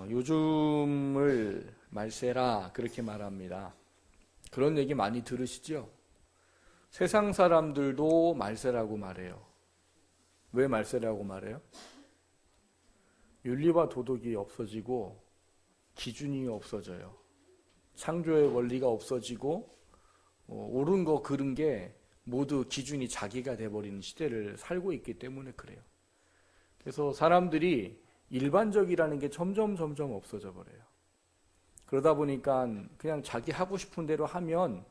요즘을 말세라 그렇게 말합니다. 그런 얘기 많이 들으시죠? 세상 사람들도 말세라고 말해요. 왜 말세라고 말해요? 윤리와 도덕이 없어지고 기준이 없어져요. 창조의 원리가 없어지고 옳은 거 그른 게 모두 기준이 자기가 돼버리는 시대를 살고 있기 때문에 그래요. 그래서 사람들이 일반적이라는 게 점점 없어져 버려요. 그러다 보니까 그냥 자기 하고 싶은 대로 하면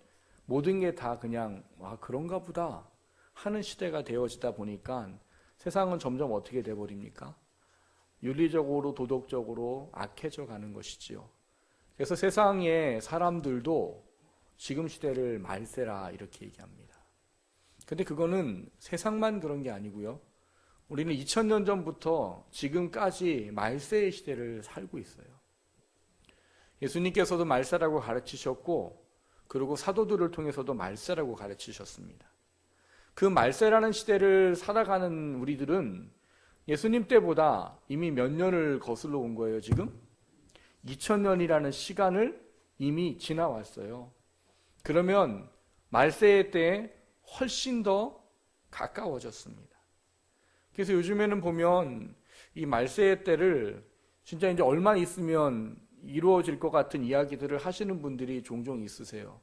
모든 게 다 그냥 그런가 보다 하는 시대가 되어지다 보니까 세상은 점점 어떻게 돼버립니까? 윤리적으로 도덕적으로 악해져 가는 것이지요. 그래서 세상의 사람들도 지금 시대를 말세라 이렇게 얘기합니다. 근데 그거는 세상만 그런 게 아니고요. 우리는 2000년 전부터 지금까지 말세의 시대를 살고 있어요. 예수님께서도 말세라고 가르치셨고, 그리고 사도들을 통해서도 말세라고 가르치셨습니다. 그 말세라는 시대를 살아가는 우리들은 예수님 때보다 이미 몇 년을 거슬러 온 거예요, 지금? 2000년이라는 시간을 이미 지나왔어요. 그러면 말세의 때에 훨씬 더 가까워졌습니다. 그래서 요즘에는 보면 이 말세의 때를 진짜 이제 얼마 있으면 이루어질 것 같은 이야기들을 하시는 분들이 종종 있으세요.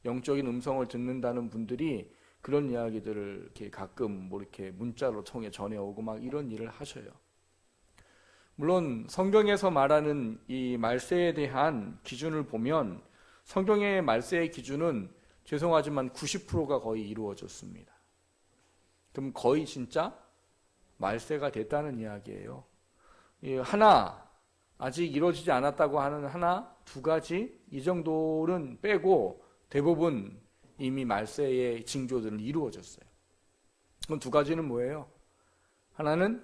영적인 음성을 듣는다는 분들이 그런 이야기들을 이렇게 가끔 이렇게 문자로 통해 전해오고 막 이런 일을 하셔요. 물론 성경에서 말하는 이 말세에 대한 기준을 보면 성경의 말세의 기준은 죄송하지만 90%가 거의 이루어졌습니다. 그럼 거의 진짜 말세가 됐다는 이야기예요. 하나, 아직 이루어지지 않았다고 하는 하나, 두 가지 이 정도는 빼고 대부분 이미 말세의 징조들은 이루어졌어요. 그럼 두 가지는 뭐예요? 하나는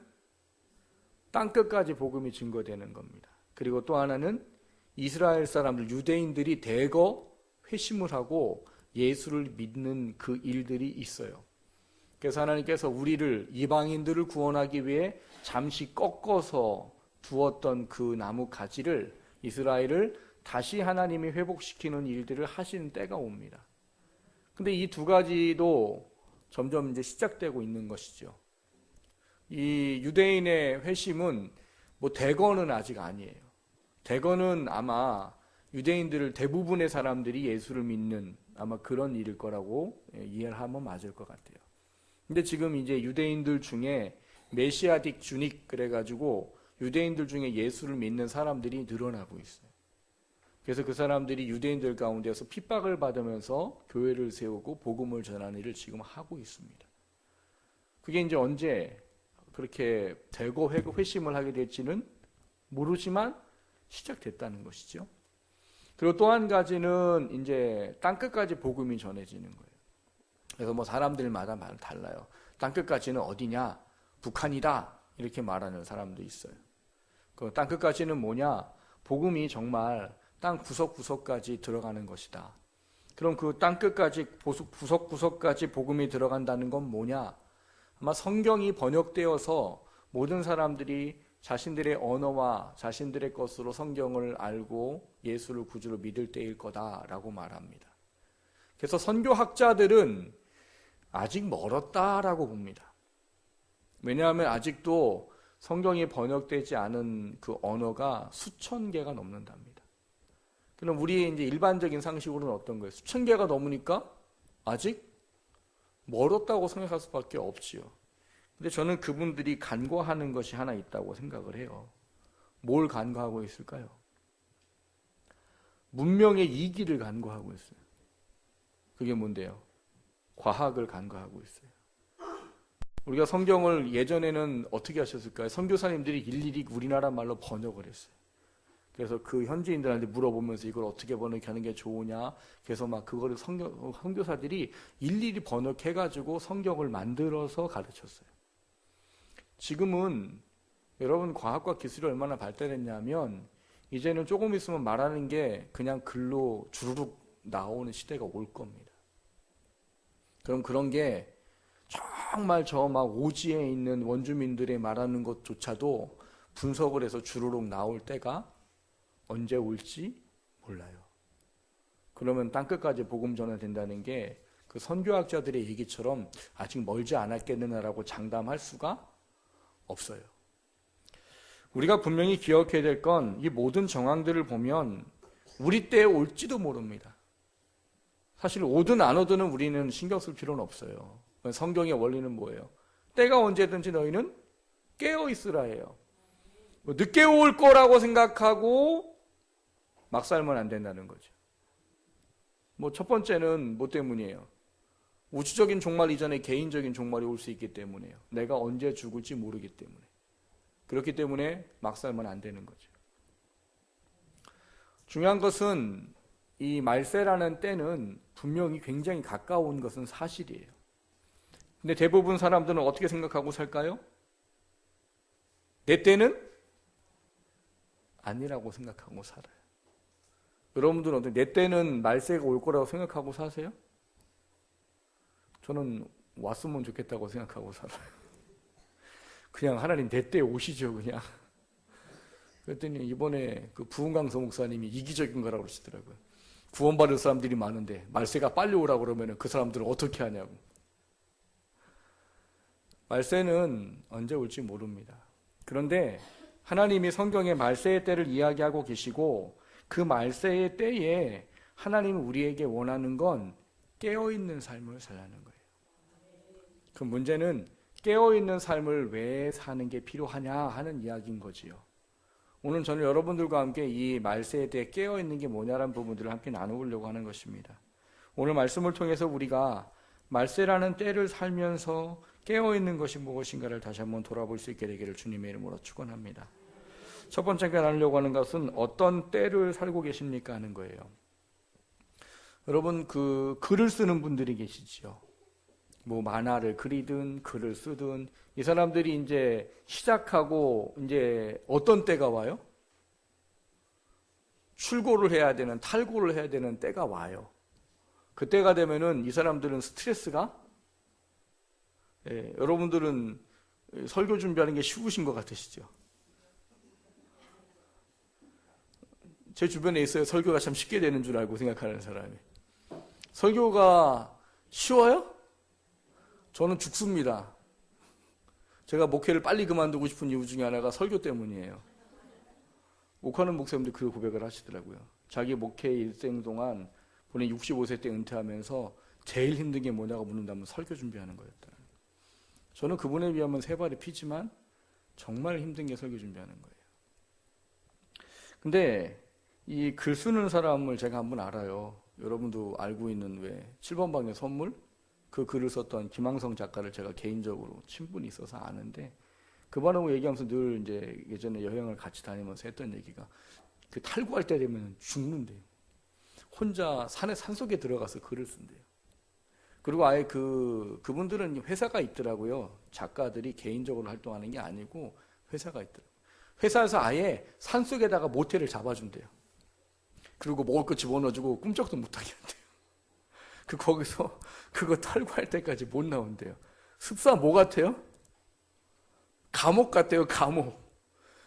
땅끝까지 복음이 증거되는 겁니다. 그리고 또 하나는 이스라엘 사람들, 유대인들이 대거 회심을 하고 예수를 믿는 그 일들이 있어요. 그래서 하나님께서 우리를, 이방인들을 구원하기 위해 잠시 꺾어서 두었던 그 나무 가지를, 이스라엘을 다시 하나님이 회복시키는 일들을 하시는 때가 옵니다. 근데 이 두 가지도 점점 이제 시작되고 있는 것이죠. 이 유대인의 회심은 대거는 아직 아니에요. 대거는 아마 유대인들을 대부분의 사람들이 예수를 믿는 아마 그런 일일 거라고 이해를 하면 맞을 것 같아요. 근데 지금 이제 유대인들 중에 메시아딕 주닉 그래가지고 유대인들 중에 예수를 믿는 사람들이 늘어나고 있어요. 그래서 그 사람들이 유대인들 가운데서 핍박을 받으면서 교회를 세우고 복음을 전하는 일을 지금 하고 있습니다. 그게 이제 언제 그렇게 대거 회심을 하게 될지는 모르지만 시작됐다는 것이죠. 그리고 또 한 가지는 이제 땅끝까지 복음이 전해지는 거예요. 그래서 사람들마다 말 달라요. 땅끝까지는 어디냐? 북한이다. 이렇게 말하는 사람도 있어요. 그 땅끝까지는 뭐냐? 복음이 정말 땅 구석구석까지 들어가는 것이다. 그럼 그 땅끝까지 구석구석까지 복음이 들어간다는 건 뭐냐? 아마 성경이 번역되어서 모든 사람들이 자신들의 언어와 자신들의 것으로 성경을 알고 예수를 구주로 믿을 때일 거다라고 말합니다. 그래서 선교학자들은 아직 멀었다라고 봅니다. 왜냐하면 아직도 성경이 번역되지 않은 그 언어가 수천 개가 넘는답니다. 그럼 우리의 이제 일반적인 상식으로는 어떤 거예요? 수천 개가 넘으니까 아직 멀었다고 생각할 수밖에 없지요. 근데 저는 그분들이 간과하는 것이 하나 있다고 생각을 해요. 뭘 간과하고 있을까요? 문명의 이기를 간과하고 있어요. 그게 뭔데요? 과학을 간과하고 있어요. 우리가 성경을 예전에는 어떻게 하셨을까요? 선교사님들이 일일이 우리나라 말로 번역을 했어요. 그래서 그 현지인들한테 물어보면서 이걸 어떻게 번역하는 게 좋으냐. 그래서 막 그거를 선교사들이 일일이 번역해가지고 성경을 만들어서 가르쳤어요. 지금은 여러분 과학과 기술이 얼마나 발달했냐면 이제는 조금 있으면 말하는 게 그냥 글로 주르륵 나오는 시대가 올 겁니다. 그럼 그런 게 정말 저 막 오지에 있는 원주민들의 말하는 것조차도 분석을 해서 주르륵 나올 때가 언제 올지 몰라요. 그러면 땅끝까지 복음 전환된다는 게 그 선교학자들의 얘기처럼 아직 멀지 않았겠느냐라고 장담할 수가 없어요. 우리가 분명히 기억해야 될 건 이 모든 정황들을 보면 우리 때에 올지도 모릅니다. 사실 오든 안 오든 우리는 신경 쓸 필요는 없어요. 성경의 원리는 뭐예요? 때가 언제든지 너희는 깨어 있으라 해요. 늦게 올 거라고 생각하고 막 살면 안 된다는 거죠. 첫 번째는 뭐 때문이에요? 우주적인 종말 이전에 개인적인 종말이 올 수 있기 때문에요. 내가 언제 죽을지 모르기 때문에. 그렇기 때문에 막 살면 안 되는 거죠. 중요한 것은 이 말세라는 때는 분명히 굉장히 가까운 것은 사실이에요. 근데 대부분 사람들은 어떻게 생각하고 살까요? 내 때는 아니라고 생각하고 살아요. 여러분들은 어떻게 내 때는 말세가 올 거라고 생각하고 사세요? 저는 왔으면 좋겠다고 생각하고 살아요. 그냥 하나님 내 때에 오시죠 그냥. 그랬더니 이번에 그 부흥강서 목사님이 이기적인 거라고 그러시더라고요. 구원받을 사람들이 많은데 말세가 빨리 오라고 그러면 그 사람들은 어떻게 하냐고. 말세는 언제 올지 모릅니다. 그런데 하나님이 성경에 말세의 때를 이야기하고 계시고 그 말세의 때에 하나님이 우리에게 원하는 건 깨어있는 삶을 살라는 거예요. 그 문제는 깨어있는 삶을 왜 사는 게 필요하냐 하는 이야기인 거지요. 오늘 저는 여러분들과 함께 이 말세에 대해 깨어있는 게 뭐냐라는 부분들을 함께 나누려고 하는 것입니다. 오늘 말씀을 통해서 우리가 말세라는 때를 살면서 깨어있는 것이 무엇인가를 다시 한번 돌아볼 수 있게 되기를 주님의 이름으로 축원합니다. 첫 번째 나누려고 하는 것은 어떤 때를 살고 계십니까 하는 거예요. 여러분 그 글을 쓰는 분들이 계시지요. 만화를 그리든 글을 쓰든 이 사람들이 이제 시작하고 이제 어떤 때가 와요? 출고를 해야 되는, 탈고를 해야 되는 때가 와요. 그때가 되면은 이 사람들은 스트레스가 여러분들은 설교 준비하는 게 쉬우신 것 같으시죠? 제 주변에 있어요. 설교가 참 쉽게 되는 줄 알고 생각하는 사람이. 설교가 쉬워요? 저는 죽습니다. 제가 목회를 빨리 그만두고 싶은 이유 중에 하나가 설교 때문이에요. 목하는 목사님들 그 고백을 하시더라고요. 자기 목회 일생 동안 본인 65세 때 은퇴하면서 제일 힘든 게 뭐냐고 묻는다면 설교 준비하는 거였다. 저는 그분에 비하면 세 발이 피지만 정말 힘든 게 설교 준비하는 거예요. 근데 이 글 쓰는 사람을 제가 한번 알아요. 여러분도 알고 있는 왜 7번 방의 선물? 그 글을 썼던 김항성 작가를 제가 개인적으로 친분이 있어서 아는데 그분하고 얘기하면서 늘 이제 예전에 여행을 같이 다니면서 했던 얘기가 그 탈구할 때 되면 죽는데요. 혼자 산속에 들어가서 글을 쓴대요. 그리고 아예 그분들은 회사가 있더라고요. 작가들이 개인적으로 활동하는 게 아니고 회사가 있더라고요. 회사에서 아예 산속에다가 모텔을 잡아준대요. 그리고 먹을 거 집어넣어주고 꿈쩍도 못하게 한대요. 거기서 그거 탈구할 때까지 못 나온대요. 습사 뭐 같아요? 감옥 같대요, 감옥.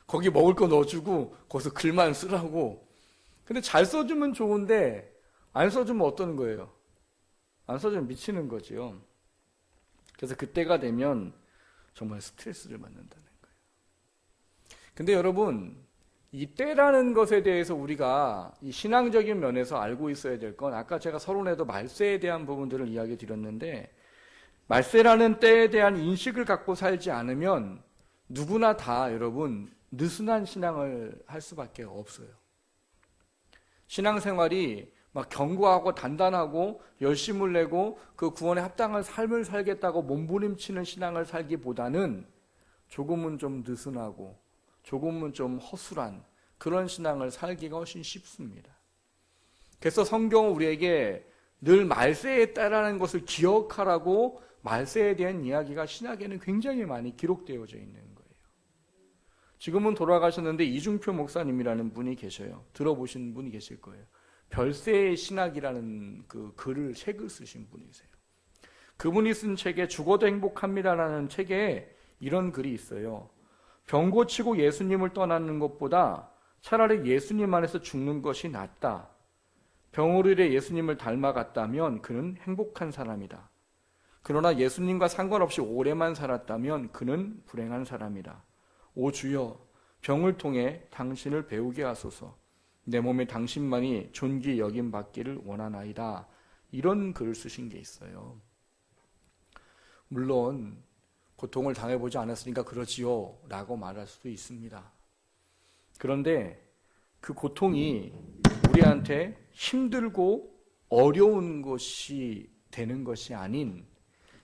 거기 먹을 거 넣어주고 거기서 글만 쓰라고. 근데 잘 써주면 좋은데 안 써주면 어떠는 거예요? 안 써주면 미치는 거지요. 그래서 그때가 되면 정말 스트레스를 받는다는 거예요. 근데 여러분 이 때라는 것에 대해서 우리가 이 신앙적인 면에서 알고 있어야 될 건 아까 제가 서론에도 말세에 대한 부분들을 이야기 드렸는데 말세라는 때에 대한 인식을 갖고 살지 않으면 누구나 다 여러분 느슨한 신앙을 할 수밖에 없어요. 신앙생활이 막 견고하고 단단하고 열심을 내고 그 구원에 합당한 삶을 살겠다고 몸부림치는 신앙을 살기보다는 조금은 좀 느슨하고 조금은 좀 허술한 그런 신앙을 살기가 훨씬 쉽습니다. 그래서 성경은 우리에게 늘 말세에 따라는 것을 기억하라고 말세에 대한 이야기가 신약에는 굉장히 많이 기록되어져 있는 거예요. 지금은 돌아가셨는데 이중표 목사님이라는 분이 계셔요. 들어보신 분이 계실 거예요. 별세의 신학이라는 책을 쓰신 분이세요. 그분이 쓴 책에 죽어도 행복합니다라는 책에 이런 글이 있어요. 병 고치고 예수님을 떠나는 것보다 차라리 예수님 안에서 죽는 것이 낫다. 병으로 인해 예수님을 닮아갔다면 그는 행복한 사람이다. 그러나 예수님과 상관없이 오래만 살았다면 그는 불행한 사람이다. 오 주여, 병을 통해 당신을 배우게 하소서. 내 몸에 당신만이 존귀 여김 받기를 원하나이다. 이런 글을 쓰신 게 있어요. 물론 고통을 당해보지 않았으니까 그러지요 라고 말할 수도 있습니다. 그런데 그 고통이 우리한테 힘들고 어려운 것이 되는 것이 아닌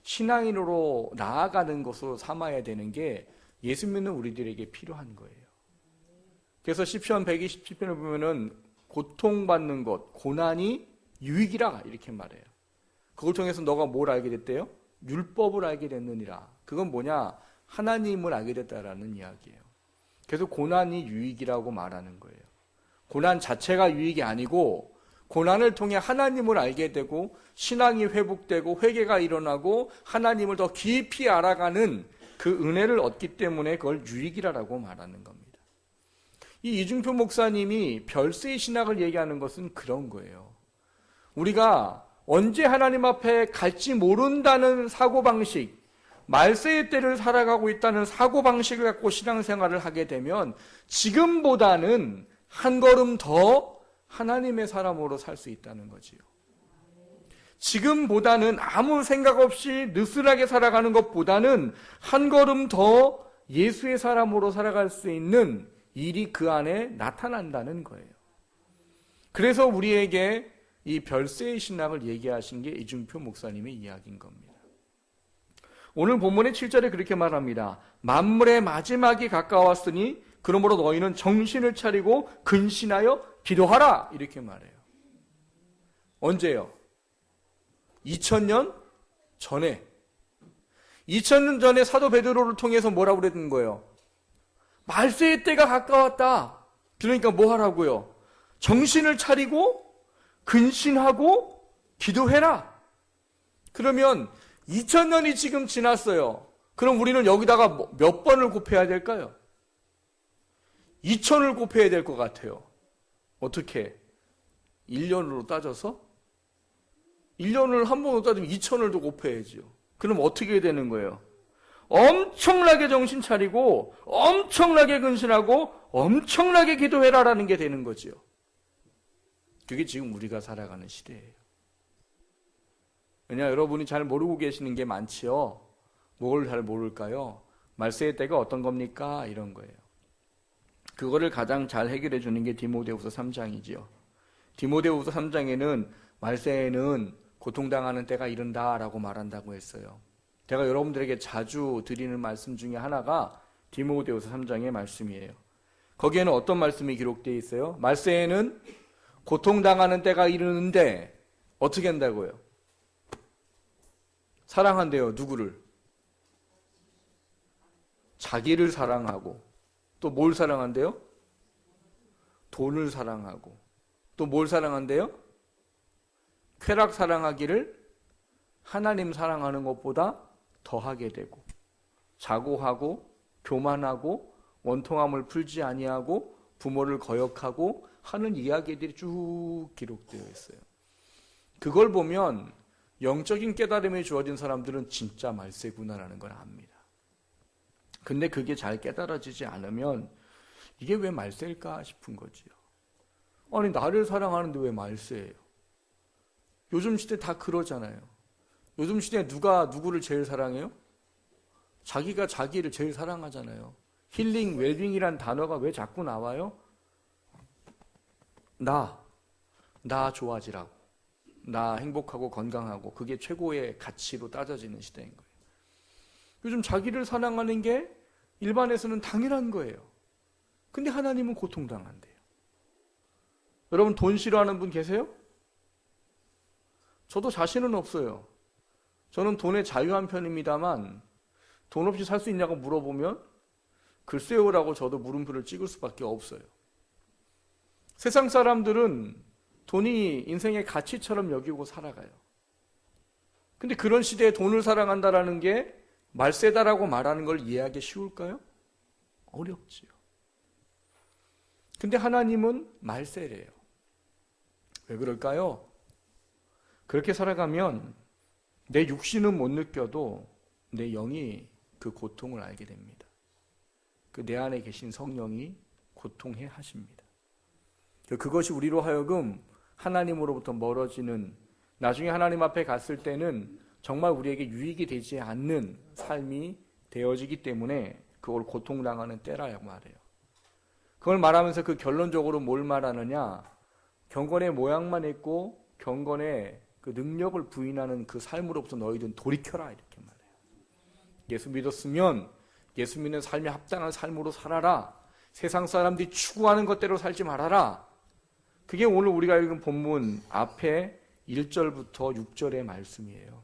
신앙인으로 나아가는 것으로 삼아야 되는 게 예수 믿는 우리들에게 필요한 거예요. 그래서 시편 127편을 보면은 고통받는 것, 고난이 유익이라 이렇게 말해요. 그걸 통해서 너가 뭘 알게 됐대요? 율법을 알게 됐느니라. 그건 뭐냐? 하나님을 알게 됐다라는 이야기예요. 그래서 고난이 유익이라고 말하는 거예요. 고난 자체가 유익이 아니고 고난을 통해 하나님을 알게 되고 신앙이 회복되고 회개가 일어나고 하나님을 더 깊이 알아가는 그 은혜를 얻기 때문에 그걸 유익이라고 말하는 겁니다. 이 이중표 목사님이 별세의 신학을 얘기하는 것은 그런 거예요. 우리가 언제 하나님 앞에 갈지 모른다는 사고방식, 말세의 때를 살아가고 있다는 사고방식을 갖고 신앙생활을 하게 되면 지금보다는 한 걸음 더 하나님의 사람으로 살 수 있다는 거지요. 지금보다는 아무 생각 없이 느슨하게 살아가는 것보다는 한 걸음 더 예수의 사람으로 살아갈 수 있는 일이 그 안에 나타난다는 거예요. 그래서 우리에게 이 별세의 신학을 얘기하신 게 이중표 목사님의 이야기인 겁니다. 오늘 본문의 7절에 그렇게 말합니다. 만물의 마지막이 가까웠으니 그러므로 너희는 정신을 차리고 근신하여 기도하라 이렇게 말해요. 언제요? 2000년 전에. 2000년 전에 사도 베드로를 통해서 뭐라고 그랬던 거예요? 말세의 때가 가까웠다. 그러니까 뭐 하라고요? 정신을 차리고 근신하고 기도해라. 그러면 2000년이 지금 지났어요. 그럼 우리는 여기다가 몇 번을 곱해야 될까요? 2000을 곱해야 될 것 같아요. 어떻게? 1년으로 따져서? 1년을 한 번으로 따지면 2000을 더 곱해야죠. 그럼 어떻게 되는 거예요? 엄청나게 정신 차리고 엄청나게 근신하고 엄청나게 기도해라라는 게 되는 거죠. 그게 지금 우리가 살아가는 시대예요. 왜냐, 여러분이 잘 모르고 계시는 게 많지요. 뭘 잘 모를까요? 말세의 때가 어떤 겁니까? 이런 거예요. 그거를 가장 잘 해결해 주는 게 디모데후서 3장이지요. 디모데후서 3장에는 말세에는 고통당하는 때가 이른다라고 말한다고 했어요. 제가 여러분들에게 자주 드리는 말씀 중에 하나가 디모데후서 3장의 말씀이에요. 거기에는 어떤 말씀이 기록되어 있어요? 말세에는 고통당하는 때가 이르는데 어떻게 한다고요? 사랑한대요. 누구를? 자기를 사랑하고 또 뭘 사랑한대요? 돈을 사랑하고 또 뭘 사랑한대요? 쾌락 사랑하기를 하나님 사랑하는 것보다 더하게 되고 자고하고 교만하고 원통함을 풀지 아니하고 부모를 거역하고 하는 이야기들이 쭉 기록되어 있어요. 그걸 보면 영적인 깨달음이 주어진 사람들은 진짜 말세구나라는 걸 압니다. 근데 그게 잘 깨달아지지 않으면 이게 왜 말세일까 싶은 거지요. 아니, 나를 사랑하는데 왜 말세예요? 요즘 시대 다 그러잖아요. 요즘 시대에 누가 누구를 제일 사랑해요? 자기가 자기를 제일 사랑하잖아요. 힐링, 웰빙이란 단어가 왜 자꾸 나와요? 나 좋아지라고. 나 행복하고 건강하고 그게 최고의 가치로 따져지는 시대인 거예요. 요즘 자기를 사랑하는 게 일반에서는 당연한 거예요. 근데 하나님은 고통당한대요. 여러분 돈 싫어하는 분 계세요? 저도 자신은 없어요. 저는 돈에 자유한 편입니다만 돈 없이 살 수 있냐고 물어보면 글쎄요라고 저도 물음표를 찍을 수밖에 없어요. 세상 사람들은 돈이 인생의 가치처럼 여기고 살아가요. 근데 그런 시대에 돈을 사랑한다라는 게 말세다라고 말하는 걸 이해하기 쉬울까요? 어렵지요. 근데 하나님은 말세래요. 왜 그럴까요? 그렇게 살아가면 내 육신은 못 느껴도 내 영이 그 고통을 알게 됩니다. 그 내 안에 계신 성령이 고통해 하십니다. 그것이 우리로 하여금 하나님으로부터 멀어지는, 나중에 하나님 앞에 갔을 때는 정말 우리에게 유익이 되지 않는 삶이 되어지기 때문에 그걸 고통당하는 때라고 말해요. 그걸 말하면서 그 결론적으로 뭘 말하느냐, 경건의 모양만 있고 경건의 그 능력을 부인하는 그 삶으로부터 너희들은 돌이켜라, 이렇게 말해요. 예수 믿었으면 예수 믿는 삶에 합당한 삶으로 살아라. 세상 사람들이 추구하는 것대로 살지 말아라. 그게 오늘 우리가 읽은 본문 앞에 1절부터 6절의 말씀이에요.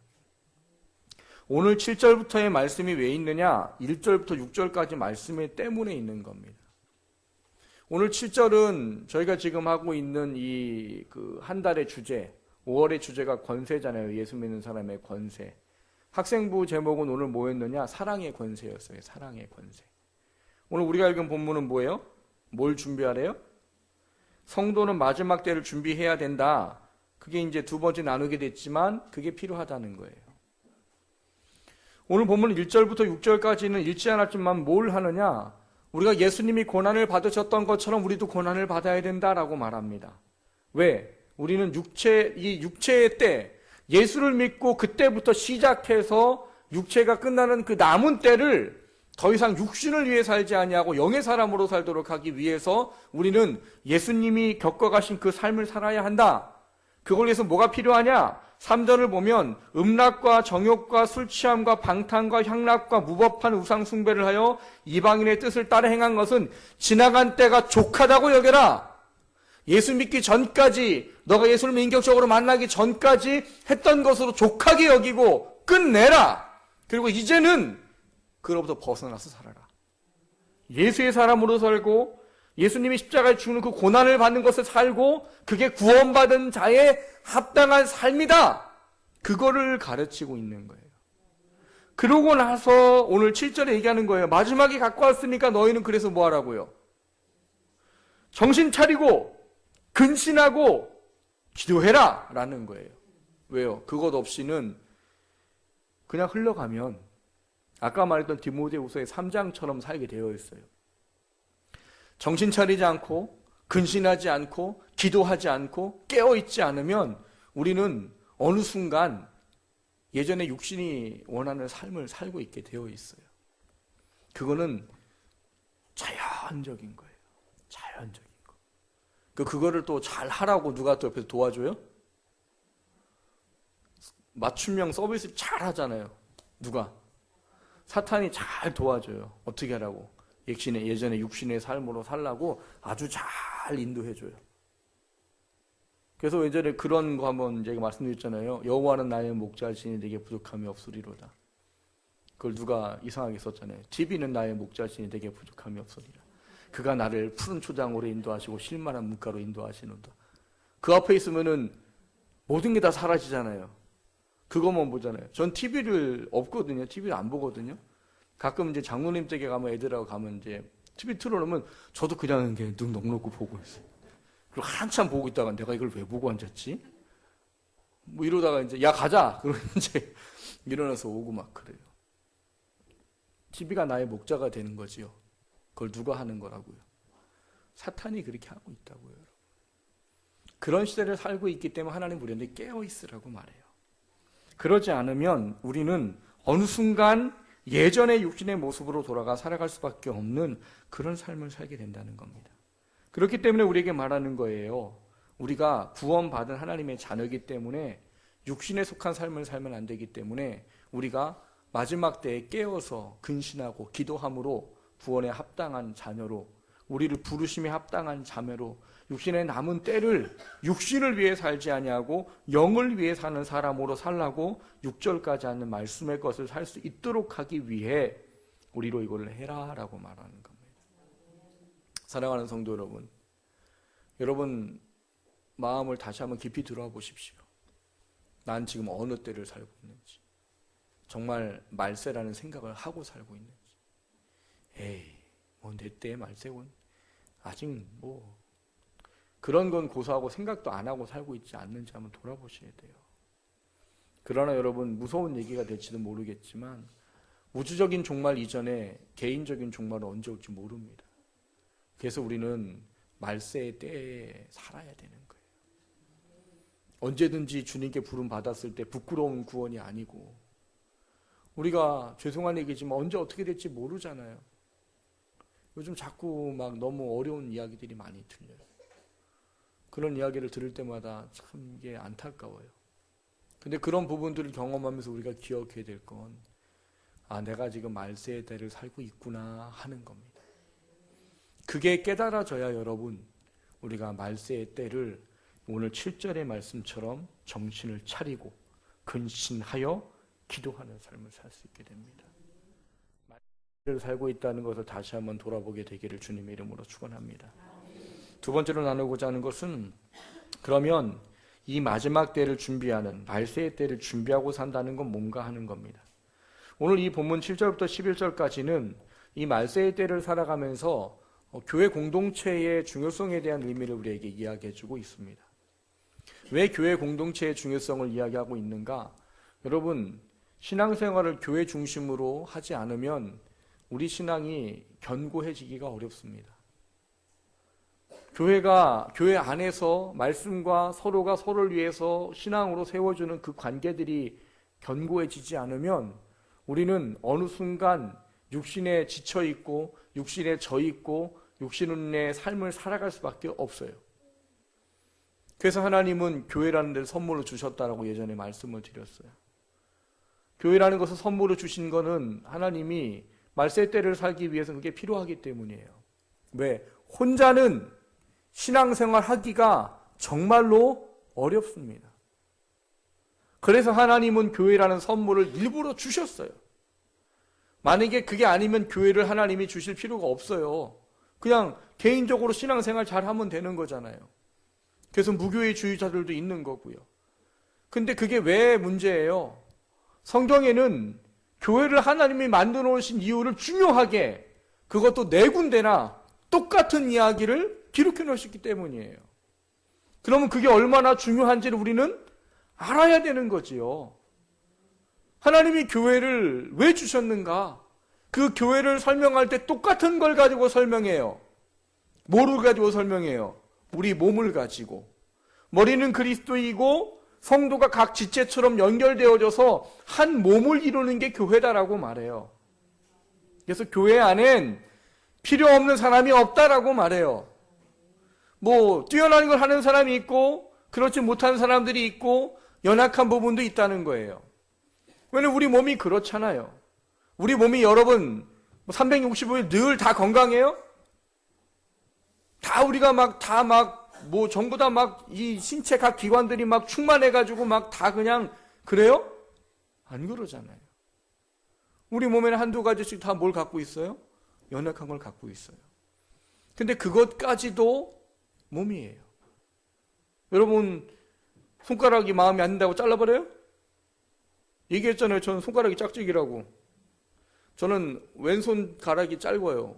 오늘 7절부터의 말씀이 왜 있느냐? 1절부터 6절까지 말씀 때문에 있는 겁니다. 오늘 7절은 저희가 지금 하고 있는 이 한 달의 주제, 5월의 주제가 권세잖아요. 예수 믿는 사람의 권세. 학생부 제목은 오늘 뭐였느냐? 사랑의 권세였어요. 사랑의 권세. 오늘 우리가 읽은 본문은 뭐예요? 뭘 준비하래요? 성도는 마지막 때를 준비해야 된다. 그게 이제 두 번째 나누게 됐지만 그게 필요하다는 거예요. 오늘 본문 1절부터 6절까지는 읽지 않았지만 뭘 하느냐? 우리가 예수님이 고난을 받으셨던 것처럼 우리도 고난을 받아야 된다라고 말합니다. 왜? 우리는 이 육체의 때, 예수를 믿고 그때부터 시작해서 육체가 끝나는 그 남은 때를 더 이상 육신을 위해 살지 아니하고 영의 사람으로 살도록 하기 위해서 우리는 예수님이 겪어가신 그 삶을 살아야 한다. 그걸 위해서 뭐가 필요하냐? 3절을 보면 음란과 정욕과 술취함과 방탕과 향락과 무법한 우상 숭배를 하여 이방인의 뜻을 따라 행한 것은 지나간 때가 족하다고 여겨라. 예수 믿기 전까지, 너가 예수를 인격적으로 만나기 전까지 했던 것으로 족하게 여기고 끝내라. 그리고 이제는 그로부터 벗어나서 살아라. 예수의 사람으로 살고 예수님이 십자가에 죽는 그 고난을 받는 것을 살고 그게 구원받은 자의 합당한 삶이다. 그거를 가르치고 있는 거예요. 그러고 나서 오늘 7절에 얘기하는 거예요. 마지막에 갖고 왔으니까 너희는 그래서 뭐 하라고요? 정신 차리고 근신하고 기도해라 라는 거예요. 왜요? 그것 없이는 그냥 흘러가면 아까 말했던 디모데후서의 3장처럼 살게 되어 있어요. 정신 차리지 않고 근신하지 않고 기도하지 않고 깨어있지 않으면 우리는 어느 순간 예전에 육신이 원하는 삶을 살고 있게 되어 있어요. 그거는 자연적인 거예요. 자연적인 거. 그거를 또 잘 하라고 누가 또 옆에서 도와줘요? 맞춤형 서비스 잘 하잖아요. 누가? 사탄이 잘 도와줘요. 어떻게 하라고? 예전에 육신의 삶으로 살라고 아주 잘 인도해줘요. 그래서 예전에 그런 거 한번 제가 말씀드렸잖아요. 여호와는 나의 목자시니 내게 부족함이 없으리로다. 그걸 누가 이상하게 썼잖아요. TV는 나의 목자시니 내게 부족함이 없으리라. 그가 나를 푸른 초장으로 인도하시고 실만한 물가로 인도하시는다. 그 앞에 있으면은 모든 게 다 사라지잖아요. 그것만 보잖아요. 전 TV를 없거든요. TV를 안 보거든요. 가끔 이제 장로님 댁에 가면 애들하고 가면 이제 TV 틀어놓으면 저도 그냥 이렇게 눈 넉넉히 보고 있어요. 그리고 한참 보고 있다가 내가 이걸 왜 보고 앉았지? 뭐 이러다가 이제 야 가자! 그러면 이제 일어나서 오고 막 그래요. TV가 나의 목자가 되는 거지요. 그걸 누가 하는 거라고요? 사탄이 그렇게 하고 있다고요, 여러분. 그런 시대를 살고 있기 때문에 하나님 우리한테 깨어있으라고 말해요. 그러지 않으면 우리는 어느 순간 예전의 육신의 모습으로 돌아가 살아갈 수밖에 없는 그런 삶을 살게 된다는 겁니다. 그렇기 때문에 우리에게 말하는 거예요. 우리가 구원받은 하나님의 자녀이기 때문에 육신에 속한 삶을 살면 안 되기 때문에 우리가 마지막 때에 깨어서 근신하고 기도함으로 구원에 합당한 자녀로, 우리를 부르심에 합당한 자매로 육신의 남은 때를 육신을 위해 살지 아니하고 영을 위해 사는 사람으로 살라고 6절까지 하는 말씀의 것을 살 수 있도록 하기 위해 우리로 이걸 해라라고 말하는 겁니다. 사랑하는 성도 여러분, 여러분 마음을 다시 한번 깊이 들어와 보십시오. 난 지금 어느 때를 살고 있는지, 정말 말세라는 생각을 하고 살고 있는지. 에이, 내 때의 말세군 아직 뭐 그런 건 고사하고 생각도 안 하고 살고 있지 않는지 한번 돌아보셔야 돼요. 그러나 여러분, 무서운 얘기가 될지도 모르겠지만 우주적인 종말 이전에 개인적인 종말은 언제 올지 모릅니다. 그래서 우리는 말세의 때에 살아야 되는 거예요. 언제든지 주님께 부름 받았을 때 부끄러운 구원이 아니고, 우리가 죄송한 얘기지만 언제 어떻게 될지 모르잖아요. 요즘 자꾸 막 너무 어려운 이야기들이 많이 들려요. 그런 이야기를 들을 때마다 참 이게 안타까워요. 근데 그런 부분들을 경험하면서 우리가 기억해야 될 건, 내가 지금 말세의 때를 살고 있구나 하는 겁니다. 그게 깨달아져야 여러분, 우리가 말세의 때를 오늘 7절의 말씀처럼 정신을 차리고 근신하여 기도하는 삶을 살 수 있게 됩니다. 말세를 살고 있다는 것을 다시 한번 돌아보게 되기를 주님의 이름으로 축원합니다. 두 번째로 나누고자 하는 것은, 그러면 이 마지막 때를 준비하는, 말세의 때를 준비하고 산다는 건 뭔가 하는 겁니다. 오늘 이 본문 7절부터 11절까지는 이 말세의 때를 살아가면서 교회 공동체의 중요성에 대한 의미를 우리에게 이야기해주고 있습니다. 왜 교회 공동체의 중요성을 이야기하고 있는가? 여러분, 신앙생활을 교회 중심으로 하지 않으면 우리 신앙이 견고해지기가 어렵습니다. 교회 안에서 말씀과 서로가 서로를 위해서 신앙으로 세워주는 그 관계들이 견고해지지 않으면 우리는 어느 순간 육신에 지쳐있고 육신에 져있고 육신의 삶을 살아갈 수밖에 없어요. 그래서 하나님은 교회라는 데를 선물로 주셨다라고 예전에 말씀을 드렸어요. 교회라는 것을 선물로 주신 거는 하나님이 말세 때를 살기 위해서 그게 필요하기 때문이에요. 왜? 혼자는 신앙생활 하기가 정말로 어렵습니다. 그래서 하나님은 교회라는 선물을 일부러 주셨어요. 만약에 그게 아니면 교회를 하나님이 주실 필요가 없어요. 그냥 개인적으로 신앙생활 잘하면 되는 거잖아요. 그래서 무교회 주의자들도 있는 거고요. 근데 그게 왜 문제예요? 성경에는 교회를 하나님이 만들어 놓으신 이유를 중요하게, 그것도 4군데나 똑같은 이야기를 기록해 놓으셨기 때문이에요. 그러면 그게 얼마나 중요한지를 우리는 알아야 되는 거지요. 하나님이 교회를 왜 주셨는가? 그 교회를 설명할 때 똑같은 걸 가지고 설명해요. 뭐를 가지고 설명해요? 우리 몸을 가지고. 머리는 그리스도이고 성도가 각 지체처럼 연결되어져서 한 몸을 이루는 게 교회다라고 말해요. 그래서 교회 안엔 필요 없는 사람이 없다라고 말해요. 뭐 뛰어난 걸 하는 사람이 있고 그렇지 못한 사람들이 있고 연약한 부분도 있다는 거예요. 왜냐면 우리 몸이 그렇잖아요. 우리 몸이 여러분 365일 늘 다 건강해요? 다 우리가 전부 다 이 신체 각 기관들이 막 충만해가지고 막 다 그냥 그래요? 안 그러잖아요. 우리 몸에는 한두 가지씩 다 뭘 갖고 있어요? 연약한 걸 갖고 있어요. 근데 그것까지도 몸이에요. 여러분, 손가락이 마음에 안 든다고 잘라버려요? 얘기했잖아요. 저는 손가락이 짝짝이라고. 저는 왼손가락이 짧아요.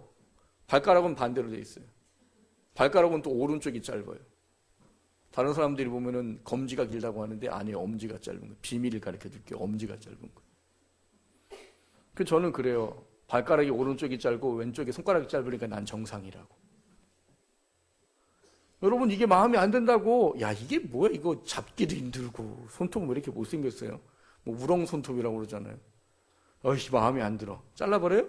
발가락은 반대로 돼 있어요. 발가락은 또 오른쪽이 짧아요. 다른 사람들이 보면은 검지가 길다고 하는데 아니에요. 엄지가 짧은 거예요. 비밀을 가르쳐 줄게요. 엄지가 짧은 거예요. 저는 그래요. 발가락이 오른쪽이 짧고 왼쪽이 손가락이 짧으니까 난 정상이라고. 여러분, 이게 마음에 안 든다고, 야, 이게 뭐야? 이거 잡기도 힘들고 손톱 왜 이렇게 못생겼어요? 뭐 우렁 손톱이라고 그러잖아요. 어이씨, 마음에 안 들어. 잘라버려요?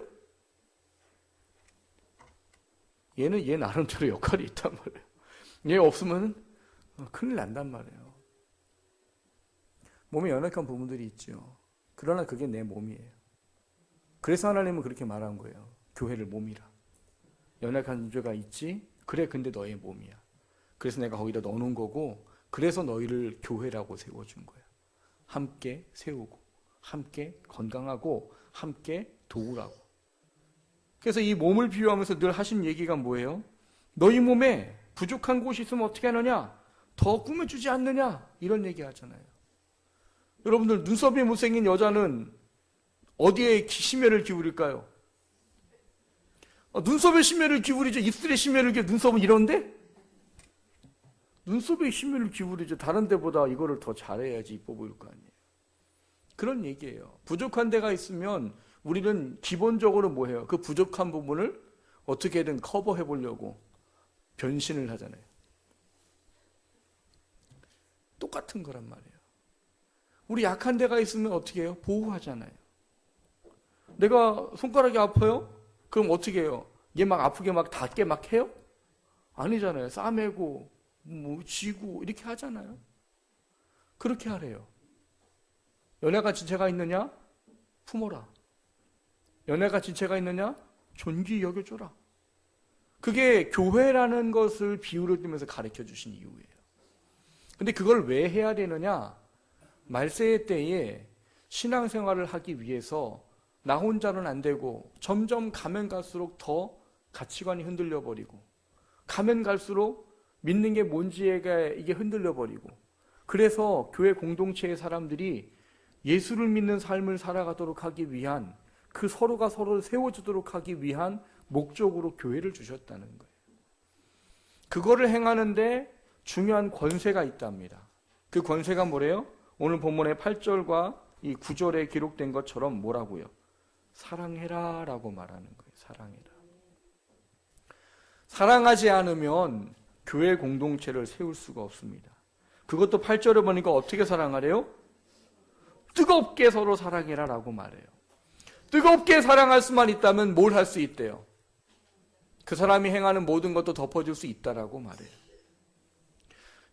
얘는 얘 나름대로 역할이 있단 말이에요. 얘 없으면 큰일 난단 말이에요. 몸에 연약한 부분들이 있죠. 그러나 그게 내 몸이에요. 그래서 하나님은 그렇게 말한 거예요. 교회를 몸이라. 연약한 죄가 있지? 그래, 근데 너의 몸이야. 그래서 내가 거기다 넣어놓은 거고, 그래서 너희를 교회라고 세워준 거야. 함께 세우고, 함께 건강하고, 함께 도우라고. 그래서 이 몸을 비유하면서 늘 하신 얘기가 뭐예요? 너희 몸에 부족한 곳이 있으면 어떻게 하느냐? 더 꾸며주지 않느냐? 이런 얘기 하잖아요. 여러분들, 눈썹이 못생긴 여자는 어디에 심혈을 기울일까요? 눈썹에 심혈을 기울이죠. 입술에 심혈을 기울이죠. 눈썹은 이런데? 눈썹에 심혈을 기울이죠. 다른 데보다 이거를 더 잘해야지 이뻐 보일 거 아니에요. 그런 얘기예요. 부족한 데가 있으면 우리는 기본적으로 뭐 해요? 그 부족한 부분을 어떻게든 커버해 보려고 변신을 하잖아요. 똑같은 거란 말이에요. 우리 약한 데가 있으면 어떻게 해요? 보호하잖아요. 내가 손가락이 아파요? 그럼 어떻게 해요? 얘 막 아프게 막 닿게 막 해요? 아니잖아요. 싸매고 뭐 쥐고 이렇게 하잖아요. 그렇게 하래요. 연애가 지체가 있느냐? 품어라. 연애가 지체가 있느냐? 존귀 여겨줘라. 그게 교회라는 것을 비유를 들면서 가르쳐 주신 이유예요. 근데 그걸 왜 해야 되느냐? 말세의 때에 신앙생활을 하기 위해서 나 혼자는 안 되고 점점 가면 갈수록 더 가치관이 흔들려 버리고 가면 갈수록 믿는 게 뭔지가 이게 흔들려 버리고 그래서 교회 공동체의 사람들이 예수를 믿는 삶을 살아가도록 하기 위한 그 서로가 서로를 세워주도록 하기 위한 목적으로 교회를 주셨다는 거예요. 그거를 행하는데 중요한 권세가 있답니다. 그 권세가 뭐래요? 오늘 본문의 8절과 이 9절에 기록된 것처럼 뭐라고요? 사랑해라 라고 말하는 거예요. 사랑해라. 사랑하지 않으면 교회 공동체를 세울 수가 없습니다. 그것도 8절에 보니까 어떻게 사랑하래요? 뜨겁게 서로 사랑해라 라고 말해요. 뜨겁게 사랑할 수만 있다면 뭘 할 수 있대요? 그 사람이 행하는 모든 것도 덮어줄 수 있다라고 말해요.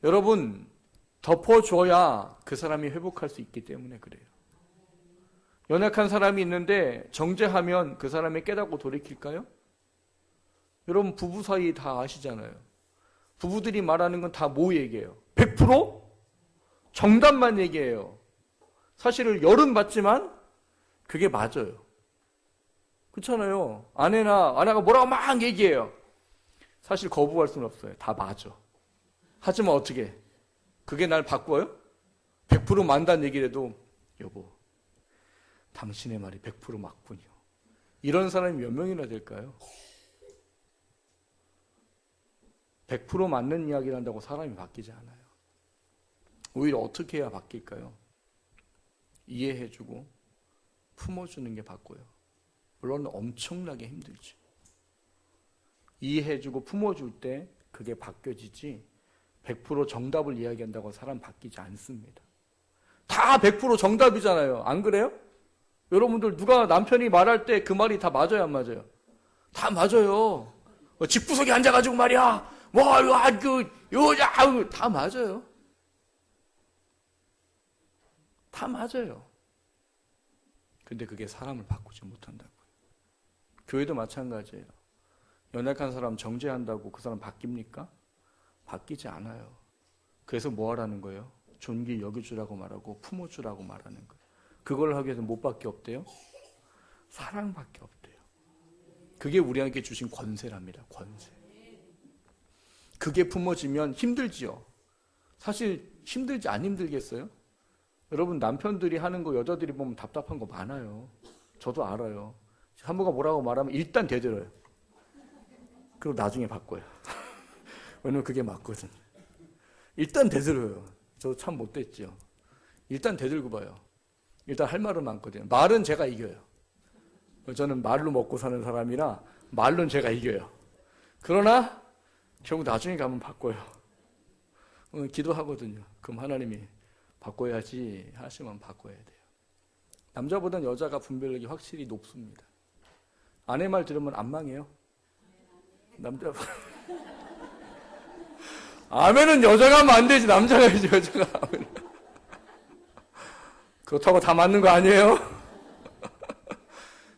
여러분, 덮어줘야 그 사람이 회복할 수 있기 때문에 그래요. 연약한 사람이 있는데 정죄하면 그 사람이 깨닫고 돌이킬까요? 여러분 부부 사이 다 아시잖아요. 부부들이 말하는 건 다 뭐 얘기해요? 100% 정답만 얘기해요. 사실은 열은 받지만 그게 맞아요. 그렇잖아요. 아내가 뭐라고 막 얘기해요. 사실 거부할 수는 없어요. 다 맞아. 하지만 어떻게? 그게 날 바꿔요? 100% 만다는 얘기를 해도 여보, 당신의 말이 100% 맞군요. 이런 사람이 몇 명이나 될까요? 100% 맞는 이야기를 한다고 사람이 바뀌지 않아요. 오히려 어떻게 해야 바뀔까요? 이해해주고 품어주는 게 바꿔요. 물론 엄청나게 힘들죠. 이해해주고 품어줄 때 그게 바뀌어지지 100% 정답을 이야기한다고 사람 바뀌지 않습니다. 다 100% 정답이잖아요. 안 그래요? 여러분들 누가 남편이 말할 때 그 말이 다 맞아요, 안 맞아요? 다 맞아요. 집구석에 앉아가지고 말이야. 여자, 다 맞아요. 다 맞아요. 근데 그게 사람을 바꾸지 못한다고요. 교회도 마찬가지예요. 연약한 사람 정죄한다고 그 사람 바뀝니까? 바뀌지 않아요. 그래서 뭐 하라는 거예요? 존귀 여겨주라고 말하고 품어주라고 말하는 거예요. 그걸 하기 위해서 뭐밖에 없대요? 사랑밖에 없대요. 그게 우리에게 주신 권세랍니다. 권세. 그게 품어지면 힘들지요. 사실 힘들지 안 힘들겠어요? 여러분 남편들이 하는 거 여자들이 보면 답답한 거 많아요. 저도 알아요. 한부가 뭐라고 말하면 일단 대들어요. 그리고 나중에 바꿔요. 왜냐면 그게 맞거든. 일단 대들어요. 저 참 못됐죠. 일단 대들고 봐요. 일단 할 말은 많거든요. 말은 제가 이겨요. 저는 말로 먹고 사는 사람이라 말로는 제가 이겨요. 그러나 결국 나중에 가면 바꿔요. 기도하거든요. 그럼 하나님이 바꿔야지 하시면 바꿔야 돼요. 남자보다는 여자가 분별력이 확실히 높습니다. 아내 말 들으면 안 망해요. 남자 아멘은 여자가 하면 안 되지. 남자가 해야지. 여자가 하면. 그렇다고 다 맞는 거 아니에요?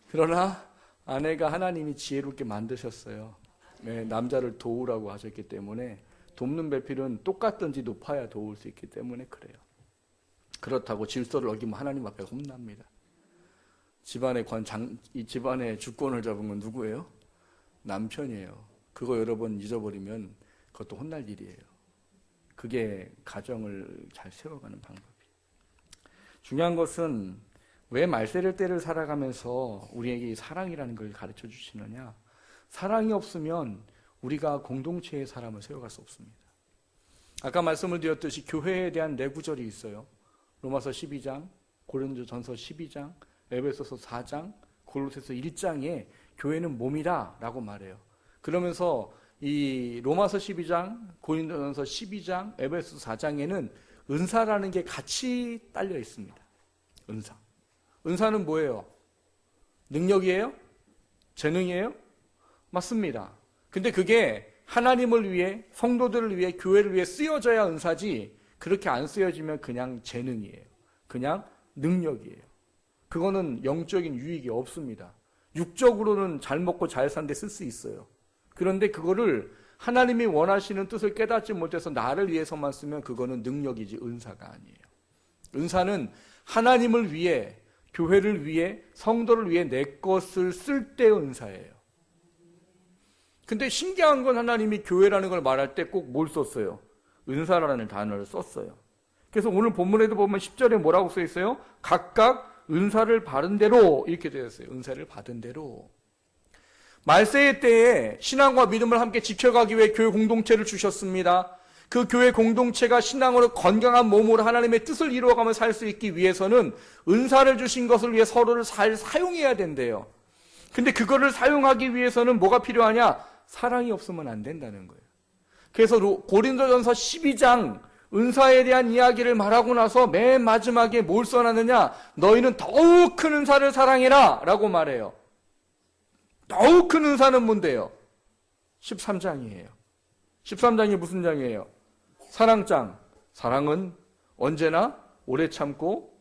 그러나 아내가 하나님이 지혜롭게 만드셨어요. 네, 남자를 도우라고 하셨기 때문에 돕는 배필은 똑같든지 높아야 도울 수 있기 때문에 그래요. 그렇다고 질서를 어기면 하나님 앞에 혼납니다. 이 집안의 주권을 잡은 건 누구예요? 남편이에요. 그거 여러 번 잊어버리면 그것도 혼날 일이에요. 그게 가정을 잘 세워가는 방법이에요. 중요한 것은 왜 말세를 때를 살아가면서 우리에게 사랑이라는 걸 가르쳐 주시느냐? 사랑이 없으면 우리가 공동체의 사람을 세워갈 수 없습니다. 아까 말씀을 드렸듯이 교회에 대한 내구절이 있어요. 로마서 12장, 고린도전서 12장, 에베소서 4장, 골로새서 1장에 교회는 몸이다 라고 말해요. 그러면서 이 로마서 12장, 고린도전서 12장, 에베소서 4장에는 은사라는 게 같이 딸려 있습니다. 은사. 은사는 뭐예요? 능력이에요? 재능이에요? 맞습니다. 근데 그게 하나님을 위해, 성도들을 위해, 교회를 위해 쓰여져야 은사지, 그렇게 안 쓰여지면 그냥 재능이에요. 그냥 능력이에요. 그거는 영적인 유익이 없습니다. 육적으로는 잘 먹고 잘 사는데 쓸 수 있어요. 그런데 그거를 하나님이 원하시는 뜻을 깨닫지 못해서 나를 위해서만 쓰면 그거는 능력이지 은사가 아니에요. 은사는 하나님을 위해, 교회를 위해, 성도를 위해 내 것을 쓸 때 은사예요. 근데 신기한 건 하나님이 교회라는 걸 말할 때 꼭 뭘 썼어요? 은사라는 단어를 썼어요. 그래서 오늘 본문에도 보면 10절에 뭐라고 써 있어요? 각각 은사를 받은 대로 이렇게 되어 있어요. 은사를 받은 대로. 말세의 때에 신앙과 믿음을 함께 지켜가기 위해 교회 공동체를 주셨습니다. 그 교회 공동체가 신앙으로 건강한 몸으로 하나님의 뜻을 이루어가며 살 수 있기 위해서는 은사를 주신 것을 위해 서로를 잘 사용해야 된대요. 근데 그거를 사용하기 위해서는 뭐가 필요하냐? 사랑이 없으면 안 된다는 거예요. 그래서 고린도전서 12장 은사에 대한 이야기를 말하고 나서 맨 마지막에 뭘 써놨느냐? 너희는 더욱 큰 은사를 사랑해라 라고 말해요. 더욱 큰 은사는 뭔데요? 13장이에요. 13장이 무슨 장이에요? 사랑장. 사랑은 언제나 오래 참고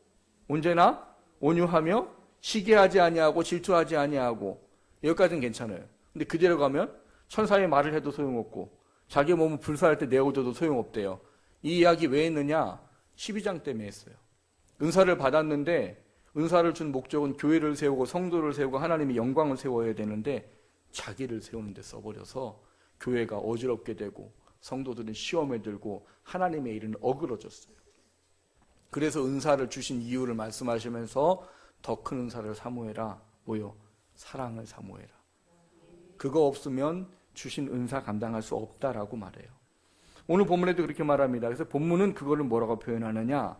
언제나 온유하며 시기하지 아니하고 질투하지 아니하고, 여기까지는 괜찮아요. 근데 그대로 가면 천사의 말을 해도 소용없고 자기 몸을 불사할 때 내어줘도 소용없대요. 이 이야기 왜 했느냐? 12장 때문에 했어요. 은사를 받았는데 은사를 준 목적은 교회를 세우고 성도를 세우고 하나님의 영광을 세워야 되는데 자기를 세우는 데 써버려서 교회가 어지럽게 되고 성도들은 시험에 들고 하나님의 일은 어그러졌어요. 그래서 은사를 주신 이유를 말씀하시면서 더 큰 은사를 사모해라. 뭐요? 사랑을 사모해라. 그거 없으면 주신 은사 감당할 수 없다라고 말해요. 오늘 본문에도 그렇게 말합니다. 그래서 본문은 그거를 뭐라고 표현하느냐?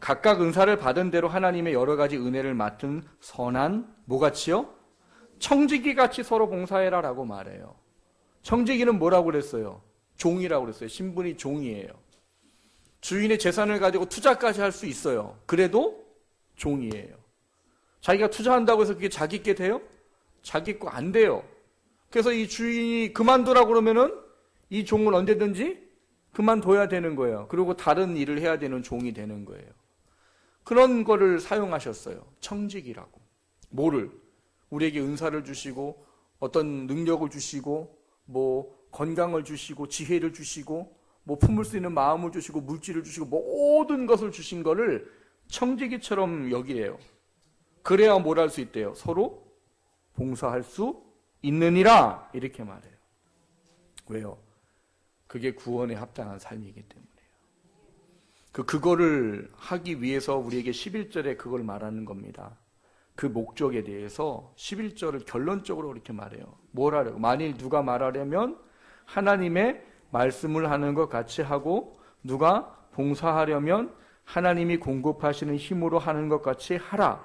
각각 은사를 받은 대로 하나님의 여러 가지 은혜를 맡은 선한 뭐같이요? 청지기같이 서로 봉사해라 라고 말해요. 청지기는 뭐라고 그랬어요? 종이라고 그랬어요. 신분이 종이에요. 주인의 재산을 가지고 투자까지 할 수 있어요. 그래도 종이에요. 자기가 투자한다고 해서 그게 자기 게 돼요? 자기 거 안 돼요. 그래서 이 주인이 그만두라고 그러면은 이 종을 언제든지 그만둬야 되는 거예요. 그리고 다른 일을 해야 되는 종이 되는 거예요. 그런 거를 사용하셨어요. 청직이라고. 뭐를? 우리에게 은사를 주시고 어떤 능력을 주시고 뭐 건강을 주시고 지혜를 주시고 뭐 품을 수 있는 마음을 주시고 물질을 주시고 모든 것을 주신 거를 청지기처럼 여기래요. 그래야 뭘 할 수 있대요? 서로 봉사할 수 있느니라 이렇게 말해요. 왜요? 그게 구원에 합당한 삶이기 때문이에요. 그거를 하기 위해서 우리에게 11절에 그걸 말하는 겁니다. 그 목적에 대해서 11절을 결론적으로 그렇게 말해요. 뭘 하려고? 만일 누가 말하려면 하나님의 말씀을 하는 것 같이 하고 누가 봉사하려면 하나님이 공급하시는 힘으로 하는 것 같이 하라.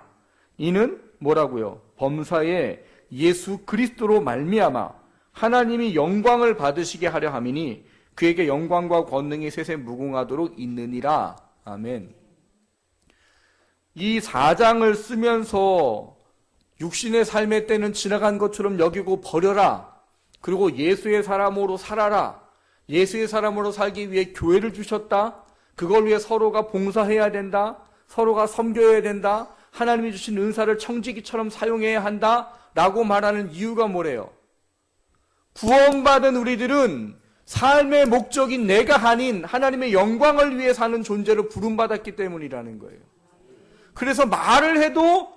이는 뭐라고요? 범사에 예수 그리스도로 말미암아 하나님이 영광을 받으시게 하려 함이니 그에게 영광과 권능이 세세 무궁하도록 있느니라. 아멘. 이 4장을 쓰면서 육신의 삶의 때는 지나간 것처럼 여기고 버려라. 그리고 예수의 사람으로 살아라. 예수의 사람으로 살기 위해 교회를 주셨다. 그걸 위해 서로가 봉사해야 된다. 서로가 섬겨야 된다. 하나님이 주신 은사를 청지기처럼 사용해야 한다. 라고 말하는 이유가 뭐래요? 구원받은 우리들은 삶의 목적인 내가 아닌 하나님의 영광을 위해 사는 존재로 부름받았기 때문이라는 거예요. 그래서 말을 해도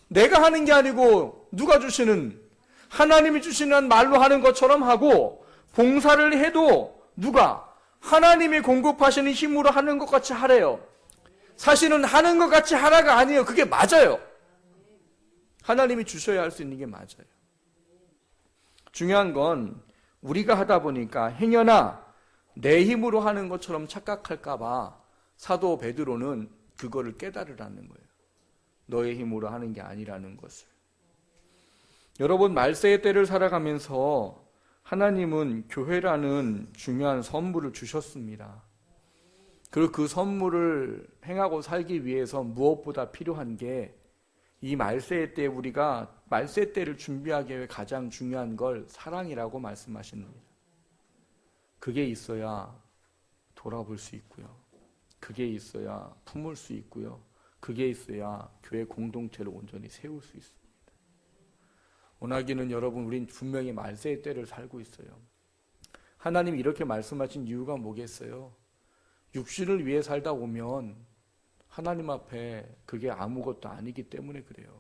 내가 하는 게 아니고 누가 주시는 하나님이 주시는 말로 하는 것처럼 하고 봉사를 해도 누가 하나님이 공급하시는 힘으로 하는 것 같이 하래요. 사실은 하는 것 같이 하라가 아니에요. 그게 맞아요. 하나님이 주셔야 할 수 있는 게 맞아요. 중요한 건 우리가 하다 보니까 행여나 내 힘으로 하는 것처럼 착각할까 봐 사도 베드로는 그거를 깨달으라는 거예요. 너의 힘으로 하는 게 아니라는 것을. 여러분, 말세의 때를 살아가면서 하나님은 교회라는 중요한 선물을 주셨습니다. 그리고 그 선물을 행하고 살기 위해서 무엇보다 필요한 게 이 말세의 때 우리가 말세 때를 준비하기 위해 가장 중요한 걸 사랑이라고 말씀하십니다. 그게 있어야 돌아볼 수 있고요. 그게 있어야 품을 수 있고요. 그게 있어야 교회 공동체를 온전히 세울 수 있습니다. 원하기는 여러분, 우린 분명히 말세의 때를 살고 있어요. 하나님이 이렇게 말씀하신 이유가 뭐겠어요? 육신을 위해 살다 보면 하나님 앞에 그게 아무것도 아니기 때문에 그래요.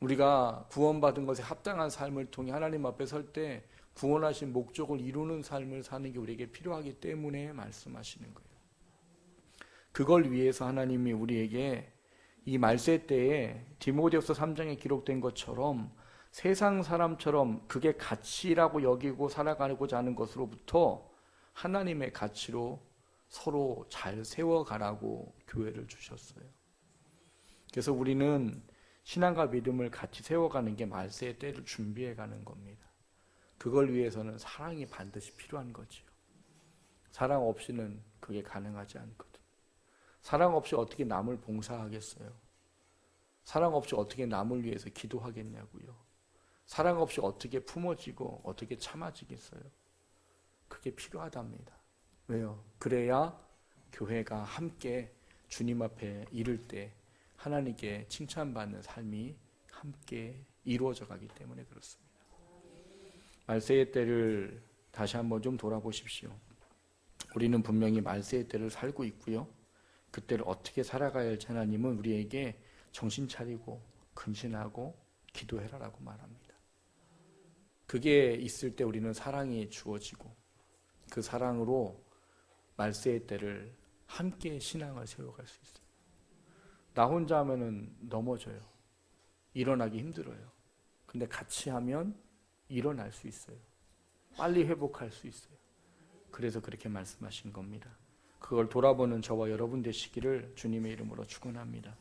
우리가 구원받은 것에 합당한 삶을 통해 하나님 앞에 설 때 구원하신 목적을 이루는 삶을 사는 게 우리에게 필요하기 때문에 말씀하시는 거예요. 그걸 위해서 하나님이 우리에게 이 말세 때에 디모데후서 3장에 기록된 것처럼 세상 사람처럼 그게 가치라고 여기고 살아가고자 하는 것으로부터 하나님의 가치로 서로 잘 세워가라고 교회를 주셨어요. 그래서 우리는 신앙과 믿음을 같이 세워가는 게 말세의 때를 준비해가는 겁니다. 그걸 위해서는 사랑이 반드시 필요한 거지요. 사랑 없이는 그게 가능하지 않거든. 사랑 없이 어떻게 남을 봉사하겠어요? 사랑 없이 어떻게 남을 위해서 기도하겠냐고요. 사랑 없이 어떻게 품어지고 어떻게 참아지겠어요? 그게 필요하답니다. 왜요? 그래야 교회가 함께 주님 앞에 이를 때 하나님께 칭찬받는 삶이 함께 이루어져 가기 때문에 그렇습니다. 말세의 때를 다시 한번 좀 돌아보십시오. 우리는 분명히 말세의 때를 살고 있고요. 그때를 어떻게 살아가야 할지 하나님은 우리에게 정신 차리고 근신하고 기도해라라고 말합니다. 그게 있을 때 우리는 사랑이 주어지고 그 사랑으로 말세의 때를 함께 신앙을 세워갈 수 있어요. 나 혼자 하면은 넘어져요. 일어나기 힘들어요. 근데 같이 하면 일어날 수 있어요. 빨리 회복할 수 있어요. 그래서 그렇게 말씀하신 겁니다. 그걸 돌아보는 저와 여러분 되시기를 주님의 이름으로 축원합니다.